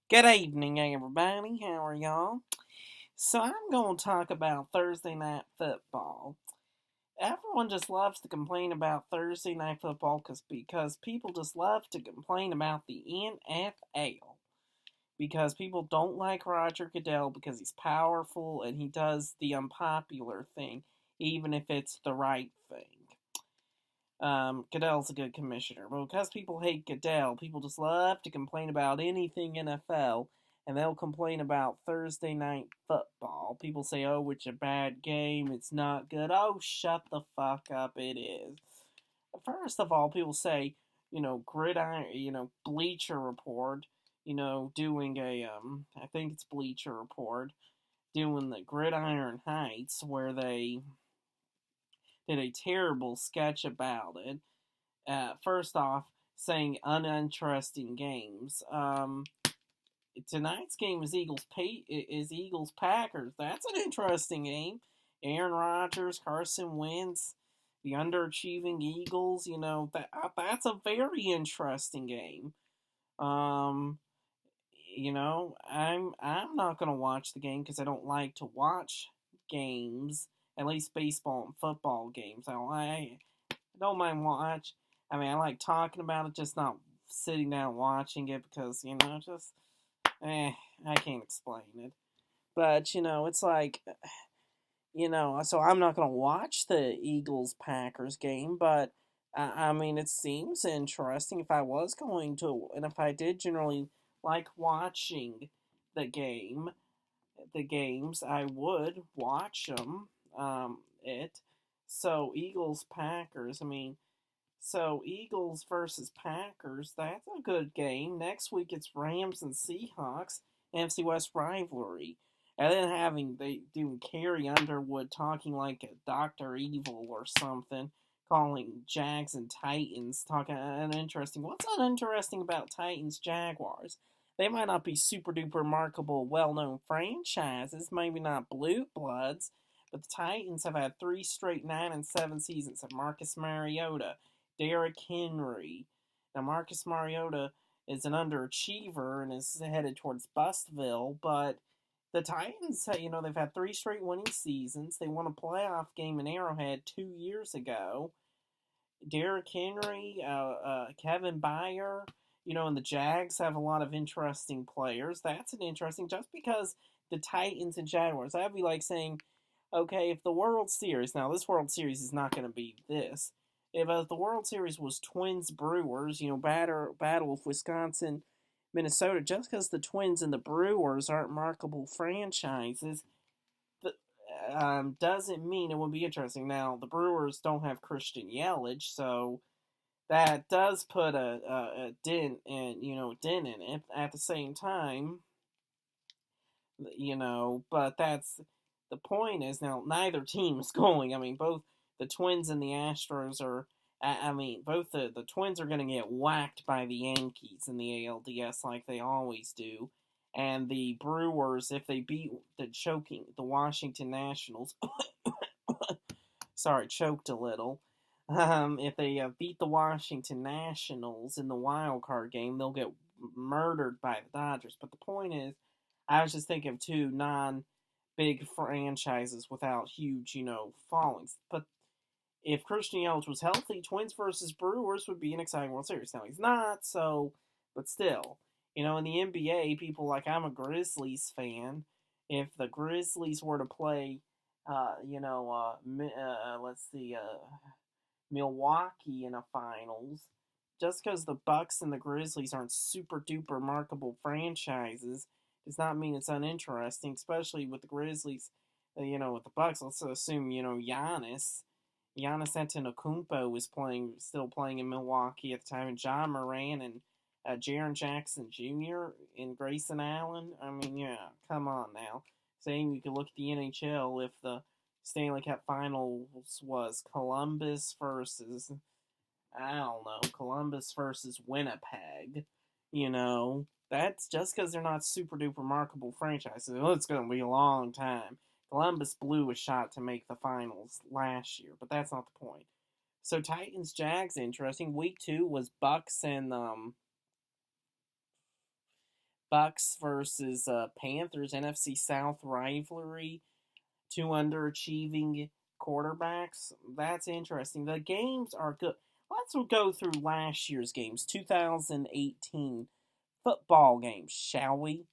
Good evening, everybody. How are y'all? So, I'm going to talk about Thursday night football. Everyone just loves to complain about Thursday night football because people just love to complain about the NFL. Because people don't like Roger Goodell because he's powerful and he does the unpopular thing, even if it's the right thing. Goodell's a good commissioner, but because people hate Goodell, people just love to complain about anything NFL, and they'll complain about Thursday night football. People say, "Oh, it's a bad game. It's not good." Oh, shut the fuck up! It is. First of all, people say, gridiron, Bleacher Report, doing I think it's Bleacher Report, doing the Gridiron Heights, where they did a terrible sketch about it. First off, saying uninteresting games. Tonight's game is Eagles Packers. That's an interesting game. Aaron Rodgers, Carson Wentz, the underachieving Eagles. That's a very interesting game. Um, I'm not gonna watch the game because I don't like to watch games. At least baseball and football games. I don't mind watch. I mean, I like talking about it, just not sitting down watching it because just I can't explain it. But it's like so I'm not gonna watch the Eagles Packers game, but I mean, it seems interesting. If I was going to, and if I did generally like watching the game, the games, I would watch them. It. So Eagles Packers. I mean, so Eagles versus Packers. That's a good game. Next week it's Rams and Seahawks. NFC West rivalry. And then they do Carrie Underwood talking like a Doctor Evil or something, calling Jags and Titans, talking uninteresting. What's uninteresting about Titans Jaguars? They might not be super duper remarkable, well known franchises, maybe not blue bloods, but the Titans have had 3 straight 9-7 seasons of Marcus Mariota, Derrick Henry. Now Marcus Mariota is an underachiever and is headed towards Bustville, but the Titans, they've had 3 straight winning seasons. They won a playoff game in Arrowhead 2 years ago. Derrick Henry, Kevin Byard, and the Jags have a lot of interesting players. That's an interesting, just because the Titans and Jaguars, that'd be like saying, okay, if the World Series, now this World Series is not going to be this. If the World Series was Twins Brewers, battle of Wisconsin, Minnesota, just because the Twins and the Brewers aren't remarkable franchises, doesn't mean it would be interesting. Now, the Brewers don't have Christian Yelich, so that does put a dent in it. At the same time, but that's the point is now neither team is going. I mean, both the Twins and the Astros are. I mean, both the Twins are going to get whacked by the Yankees in the ALDS like they always do, and the Brewers, if they beat the Washington Nationals, sorry, choked a little. If they beat the Washington Nationals in the wild card game, they'll get murdered by the Dodgers. But the point is, I was just thinking of two non-big franchises without huge, fallings. But if Christian Yelich was healthy, Twins versus Brewers would be an exciting World Series. Now he's not, so, but still, in the NBA, people like I'm a Grizzlies fan. If the Grizzlies were to play, let's see, Milwaukee in a finals, just because the Bucks and the Grizzlies aren't super duper remarkable franchises does not mean it's uninteresting, especially with the Grizzlies. With the Bucks, let's assume Giannis Antetokounmpo was still playing in Milwaukee at the time, and John Moran and Jaren Jackson Jr. and Grayson Allen. I mean, yeah, come on now. Saying you could look at the NHL if the Stanley Cup Finals was Columbus versus Winnipeg. That's just because they're not super duper remarkable franchises. It's going to be a long time. Columbus blew a shot to make the finals last year, but that's not the point. So Titans Jags, interesting. Week 2 was Bucks and Bucks versus Panthers, NFC South rivalry. Two underachieving quarterbacks. That's interesting. The games are good. Let's go through last year's games, 2018 football games, shall we?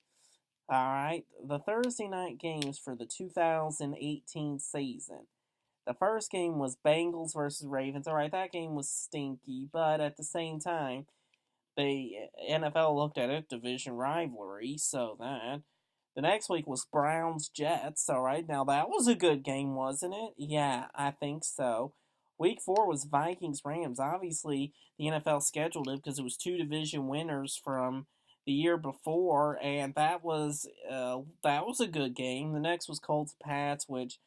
All right, the Thursday night games for the 2018 season. The first game was Bengals versus Ravens. All right, that game was stinky, but at the same time, the NFL looked at it, division rivalry, so that. The next week was Browns Jets. All right, now that was a good game, wasn't it? Yeah, I think so. Week 4 was Vikings Rams. Obviously, the NFL scheduled it because it was two division winners from the year before, and that was a good game. The next was Colts Pats, which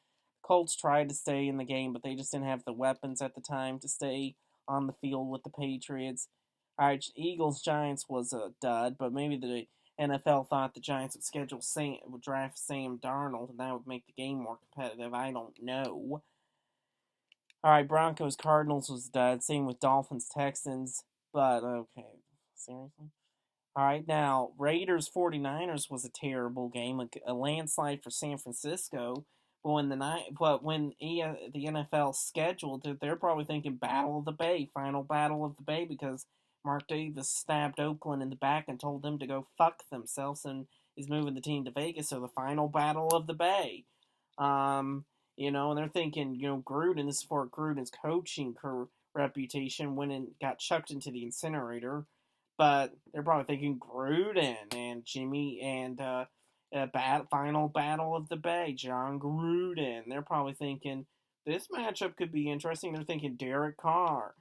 Colts tried to stay in the game, but they just didn't have the weapons at the time to stay on the field with the Patriots. All right, Eagles Giants was a dud, but maybe the NFL thought the Giants would draft Sam Darnold, and that would make the game more competitive. I don't know. All right, Broncos Cardinals was a dud. Same with Dolphins Texans, but okay, seriously. All right, now Raiders 49ers was a terrible game, a landslide for San Francisco. But when the NFL scheduled it, they're probably thinking Battle of the Bay, final Battle of the Bay, because Mark Davis stabbed Oakland in the back and told them to go fuck themselves and is moving the team to Vegas. So the final Battle of the Bay. And they're thinking, Gruden, this is for Gruden's coaching reputation, went and got chucked into the incinerator. But they're probably thinking Gruden and Jimmy and final Battle of the Bay, John Gruden. They're probably thinking this matchup could be interesting. They're thinking Derek Carr.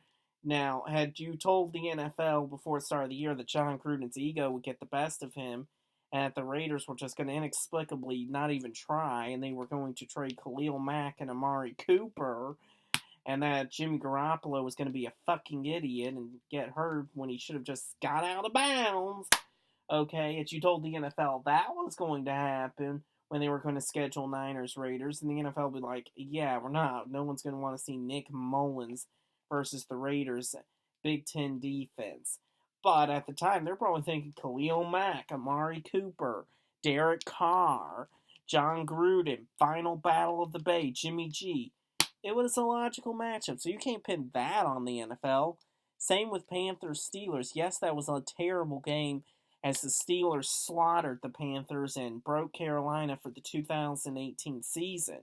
Now, had you told the NFL before the start of the year that John Gruden's ego would get the best of him, and that the Raiders were just going to inexplicably not even try, and they were going to trade Khalil Mack and Amari Cooper, and that Jimmy Garoppolo was going to be a fucking idiot and get hurt when he should have just got out of bounds. Okay, if you told the NFL that was going to happen when they were going to schedule Niners Raiders, and the NFL would be like, yeah, we're not. No one's going to want to see Nick Mullins versus the Raiders Big Ten defense. But at the time, they're probably thinking Khalil Mack, Amari Cooper, Derek Carr, John Gruden, final Battle of the Bay, Jimmy G. It was a logical matchup, so you can't pin that on the NFL. Same with Panthers-Steelers. Yes, that was a terrible game as the Steelers slaughtered the Panthers and broke Carolina for the 2018 season.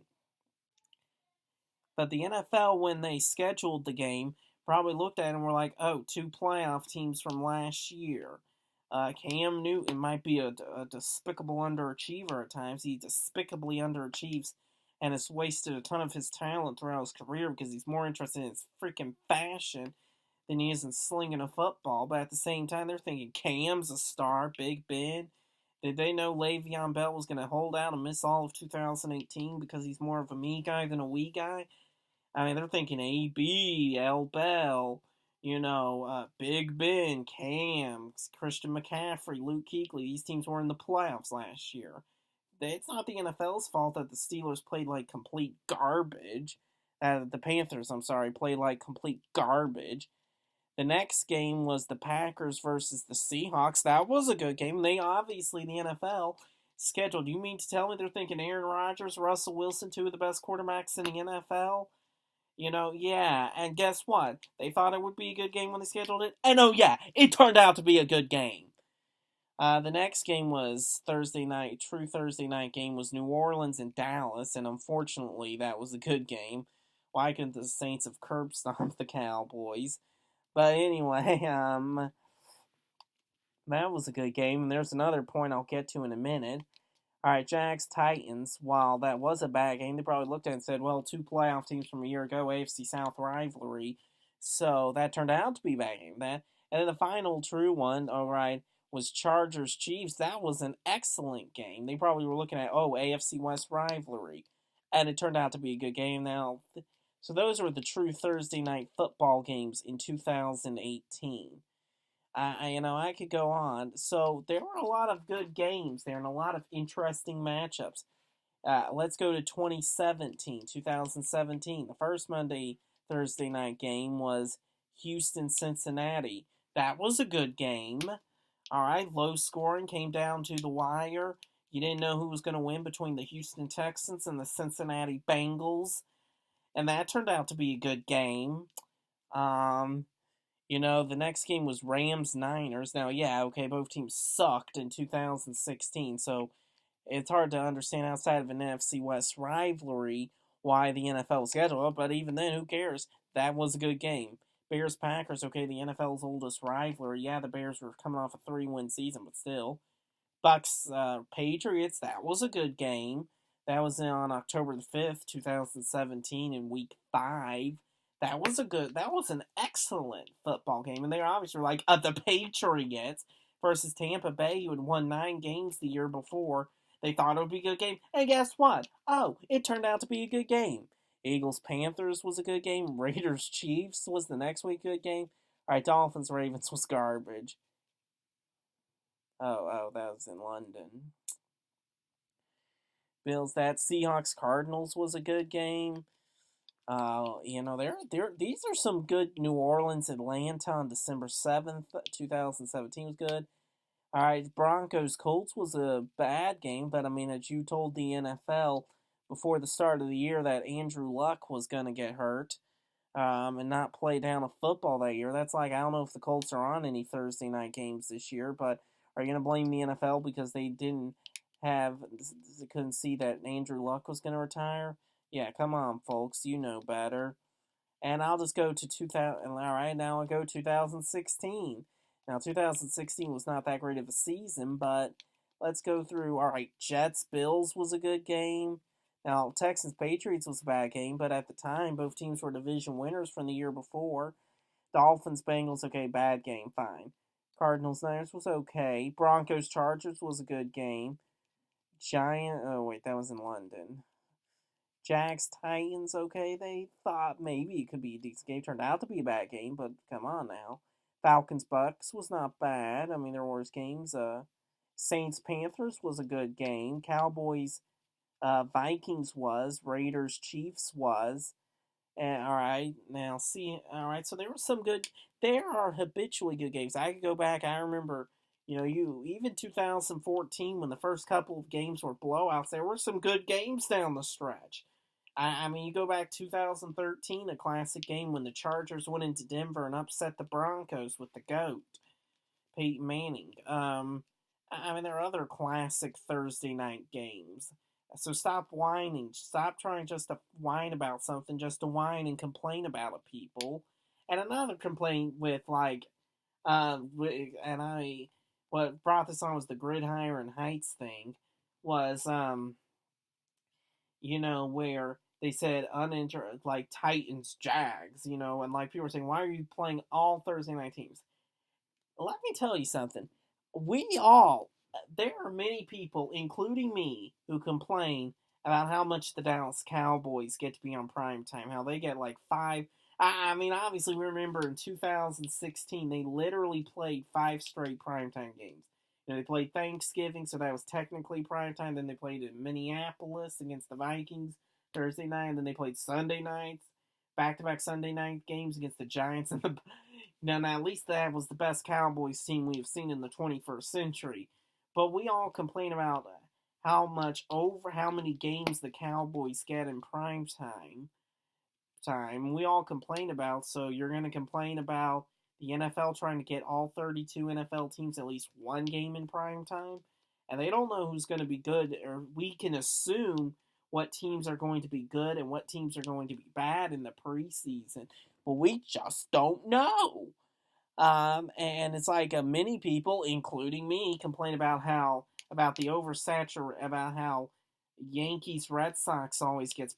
But the NFL, when they scheduled the game, probably looked at it and were like, oh, two playoff teams from last year. Cam Newton might be a despicable underachiever at times. He despicably underachieves and has wasted a ton of his talent throughout his career because he's more interested in his freaking fashion than he is in slinging a football. But at the same time, they're thinking Cam's a star, Big Ben. Did they know Le'Veon Bell was going to hold out and miss all of 2018 because he's more of a me guy than a we guy? I mean, they're thinking AB, L. Bell, Big Ben, Cam, Christian McCaffrey, Luke Kuechly. These teams were in the playoffs last year. It's not the NFL's fault that the Steelers played like complete garbage. The Panthers, played like complete garbage. The next game was the Packers versus the Seahawks. That was a good game. The NFL scheduled. You mean to tell me they're thinking Aaron Rodgers, Russell Wilson, two of the best quarterbacks in the NFL? Yeah. And guess what? They thought it would be a good game when they scheduled it. And it turned out to be a good game. The next game was Thursday night. True Thursday night game was New Orleans and Dallas. And unfortunately, that was a good game. Why couldn't the Saints have curb stomped the Cowboys? But anyway, that was a good game. And there's another point I'll get to in a minute. All right, Jags-Titans, while that was a bad game, they probably looked at it and said, well, two playoff teams from a year ago, AFC South rivalry. So that turned out to be a bad game. And then the final true one, all right, was Chargers-Chiefs. That was an excellent game. They probably were looking at, AFC West rivalry. And it turned out to be a good game. Now, so those were the true Thursday night football games in 2018. I could go on. So there were a lot of good games there and a lot of interesting matchups. Let's go to 2017. The first Thursday night game was Houston-Cincinnati. That was a good game. All right, low scoring, came down to the wire. You didn't know who was going to win between the Houston Texans and the Cincinnati Bengals, and that turned out to be a good game. Um, the next game was Rams Niners. Now, yeah, okay, both teams sucked in 2016, so it's hard to understand outside of an NFC West rivalry why the NFL scheduled it, but even then, who cares? That was a good game. Bears Packers, okay, the NFL's oldest rivalry. Yeah, the Bears were coming off a 3-win season, but still. Bucks Patriots, that was a good game. That was on October the 5th, 2017 in week 5. That was an excellent football game. And they obviously were like, the Patriots versus Tampa Bay, who had won 9 games the year before. They thought it would be a good game. And guess what? Oh, it turned out to be a good game. Eagles Panthers was a good game. Raiders Chiefs was the next week good game. All right, Dolphins Ravens was garbage. Oh, that was in London. Bills, that Seahawks Cardinals was a good game. These are some good. New Orleans Atlanta on December 7th, 2017 was good. All right, Broncos Colts was a bad game, but I mean, as you told the NFL before the start of the year that Andrew Luck was going to get hurt and not play down a football that year. That's like, I don't know if the Colts are on any Thursday night games this year, but are you going to blame the NFL because they couldn't see that Andrew Luck was going to retire? Yeah, come on, folks, you know better. And I'll just go to 2000. All right, now I'll go 2016. Now, 2016 was not that great of a season, but let's go through. All right, Jets Bills was a good game. Now, Texans Patriots was a bad game, but at the time, both teams were division winners from the year before. Dolphins Bengals, okay, bad game, fine. Cardinals Niners was okay. Broncos Chargers was a good game. Oh wait, that was in London. Jags Titans, okay, they thought maybe it could be a decent game. Turned out to be a bad game, but come on now. Falcons Bucks was not bad. I mean, there were worse games. Saints Panthers was a good game. Cowboys Vikings was. Raiders Chiefs was. And all right, now see, all right. So there were some good. There are habitually good games. I could go back. I remember, you even 2014 when the first couple of games were blowouts. There were some good games down the stretch. I mean, you go back 2013, a classic game when the Chargers went into Denver and upset the Broncos with the GOAT, Peyton Manning. I mean, there are other classic Thursday night games. So stop whining. Stop trying just to whine about something, just to whine and complain about it, people. And another complaint with what brought this on was the Gridiron Heights thing, was where they said uninjured, like Titans, Jags, and like people were saying, why are you playing all Thursday night teams? Let me tell you something. There are many people, including me, who complain about how much the Dallas Cowboys get to be on prime time, how they get like 5. I mean, obviously, we remember in 2016, they literally played 5 straight primetime games. They played Thanksgiving, so that was technically primetime. Then they played in Minneapolis against the Vikings Thursday night, and then they played Sunday nights, back-to-back Sunday night games against the Giants and the. Now, at least that was the best Cowboys team we have seen in the 21st century. But we all complain about how many games the Cowboys get in prime time. We all complain about, so you're going to complain about the NFL trying to get all 32 NFL teams at least one game in prime time, and they don't know who's going to be good, or we can assume what teams are going to be good and what teams are going to be bad in the preseason, but we just don't know. And it's like many people, including me, complain about about how Yankees Red Sox always gets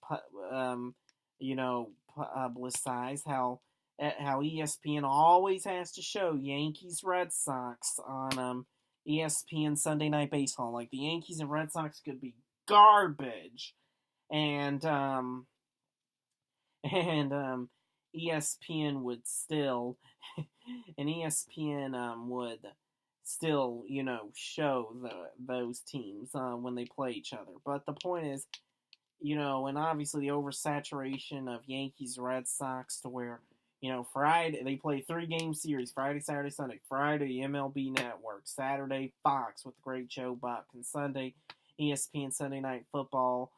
publicized, how ESPN always has to show Yankees Red Sox on ESPN Sunday Night Baseball. Like the Yankees and Red Sox could be garbage, and ESPN would still and ESPN would still show those teams when they play each other. But the point is, and obviously the oversaturation of Yankees Red Sox to where Friday, they play 3-game series Friday, Saturday, Sunday. Friday, MLB Network. Saturday, Fox with the great Joe Buck. And Sunday, ESPN Sunday Night Football.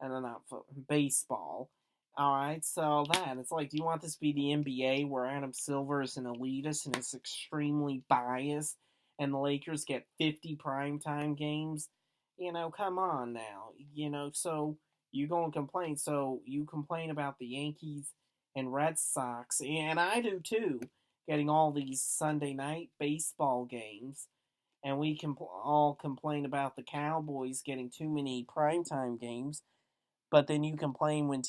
And then not baseball. Alright, so it's like, do you want this to be the NBA where Adam Silver is an elitist and is extremely biased and the Lakers get 50 primetime games? Come on now. So you go and complain. So you complain about the Yankees and Red Sox, and I do too, getting all these Sunday night baseball games. And we can all complain about the Cowboys getting too many primetime games. But then you complain when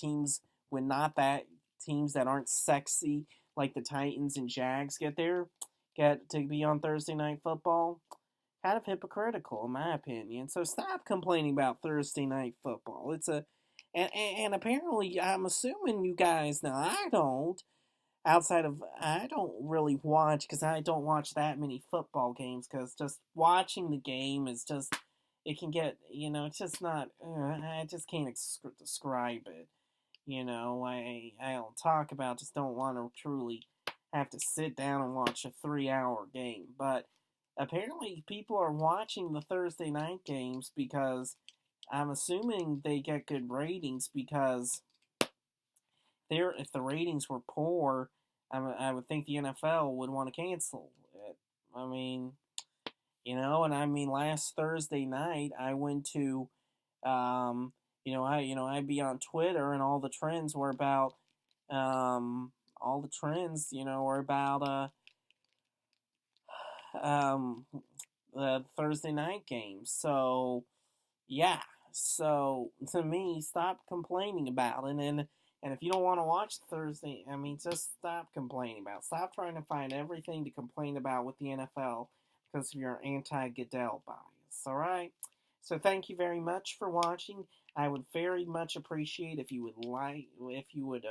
not that teams that aren't sexy like the Titans and Jags get to be on Thursday Night Football. Kind of hypocritical in my opinion. So stop complaining about Thursday Night Football. And apparently I'm assuming you guys now I don't. I don't really watch because I don't watch that many football games because just watching the game is just it can get it's just not I just can't describe it. I don't talk about just don't want to truly have to sit down and watch a 3-hour game. But apparently people are watching the Thursday night games because I'm assuming they get good ratings because if the ratings were poor, I would think the NFL would want to cancel it. I mean, last Thursday night I went to, I'd be on Twitter and all the trends were about, the Thursday night games. So, yeah. So, to me, stop complaining about it. And if you don't want to watch Thursday, just stop complaining about it. Stop trying to find everything to complain about with the NFL because of your anti-Goodell bias. All right? So thank you very much for watching. I would very much appreciate if you would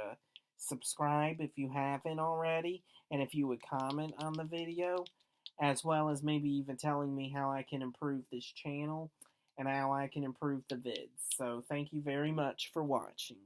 subscribe if you haven't already, and if you would comment on the video, as well as maybe even telling me how I can improve this channel and how I can improve the vids. So thank you very much for watching.